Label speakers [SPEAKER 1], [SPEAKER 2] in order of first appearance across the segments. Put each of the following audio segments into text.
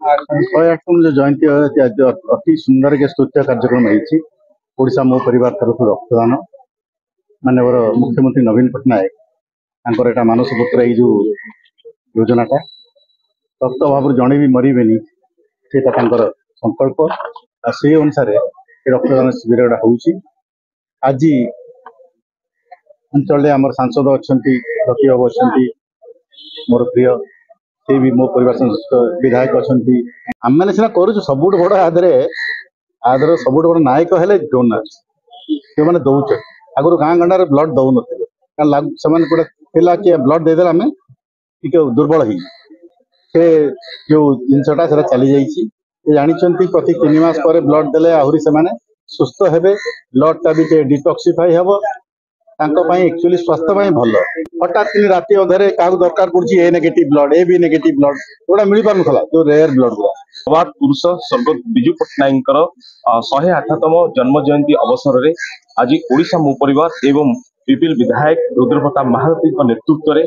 [SPEAKER 1] ଶହେ ଜୟନ୍ତୀ ଅତି ସୁନ୍ଦର के स्तुत्य कार्यक्रम होइछि मो परिवार तरफ रक्तदान माननीय मुख्यमंत्री नवीन पट्टनायक एटा मानस पुत्र जो योजनाटा रक्त अभाव जड़े भी मरबेनि संकल्प से अनुसार रक्तदान शिविर गुड़ा होउछि। आज अंचल आम सांसद अच्छा रति बाबू अच्छा मोर प्रिय से भी मो परिवार विधायक अच्छा आम मैंने सीना कर सब बड़ आदर सब बड़ नायक है डोनर जो मैंने दौच आगुरी गाँ गंडार ब्लड दौन से कि ब्लड देदेला आम टी दुर्बल ही से जो जिनसा चली जानी प्रति 3 मास पर ब्लड देले आहरी से सुस्थ हेबे ब्लड टा भी डिटॉक्सिफाई हेबो एक्चुअली स्वास्थ्य भल हठात राति अधे क्या दरकार पड़ी A negative blood A B negative blood गोटा मिल पार ना जो रेयर ब्लड गुड़ा
[SPEAKER 2] प्रभात पुरुष स्वर्गत विजु पट्टनायक 108तम जन्म जयंती अवसर में आज ओडिशा मो परिवार एवं पिपिल विधायक रुद्रप्रताप महारथी नेतृत्व में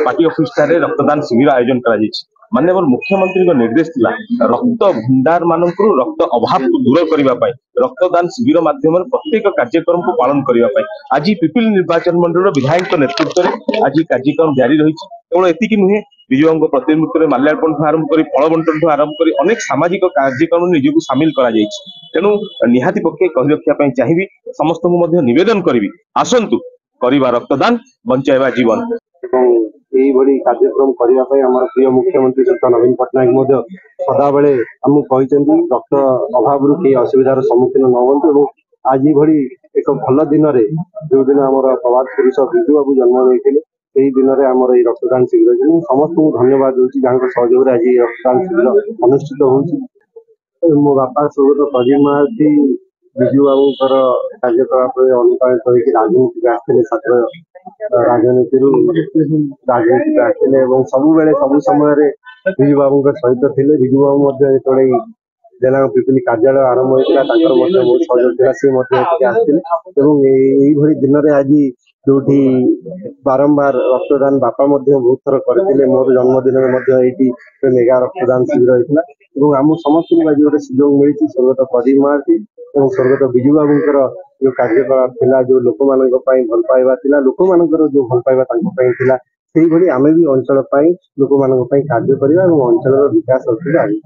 [SPEAKER 2] पार्टी ऑफिस रक्तदान शिविर आयोजन कर माननीय मुख्यमंत्री निर्देश थिला रक्त भंडार मानक रक्त अभाव को दूर करने रक्तदान शिविर माध्यम प्रत्येक कार्यक्रम को पालन करने आज पिपिल निर्वाचन मंडल विधायक नेतृत्व में आज कार्यक्रम जारी रही केवल एतिक नुहे विजुवांग प्रतिमूर्ति में माल्यार्पण आरंभ कर फल बंटन आरंभ कर अनेक सामाजिक कार्यक्रम निजक सामिल तेणु निहाती पक्षे कही रखापी चाहिए समस्त नवेदन करी आसतु करवा रक्तदान बंचाइबा जीवन
[SPEAKER 3] कार्यक्रम करने प्रिय मुख्यमंत्री श्री नवीन पट्टनायक सदा बेले आमको रक्त अभाव कई असुविधार सम्मुखीन न हूँ आज भली एक भल दिन जो दिन आम प्रभात पुरुष विजु बाबू जन्म नहीं दिन में आम रक्तदान शिविर समस्त को धन्यवाद दूसरी जहाँ सहयोग आज रक्तदान शिविर अनुष्ठित हो मो बापा स्वर्गत प्रदीप महारथी विजु बाबूर कार्यकलाप अनुप्राणित होकर राजनीति आसते छात्र राजनीति आसते सब बेले सब समय विजु बाबू सहित थे विजु बाबू जो जिला पिपिल कार्यालय आरंभ होता बहुत सहयोग था सी आसते दिन में आज जो बारंबार रक्तदान बापा बहुत थर करते मोर जन्मदिन में मेगा रक्तदान शिविर होता है आम समस्त को आज गोटे सुजोग मिली स्वर्गत प्रदीप महारथी और स्वर्गत विजु बाबूर जो कार्यकलाप था जो लोक मान भल पाइबा लोक मान जो भल पाइबा से आम भी अंचल लोक मान कार्य करवा और अंचल विकास आगे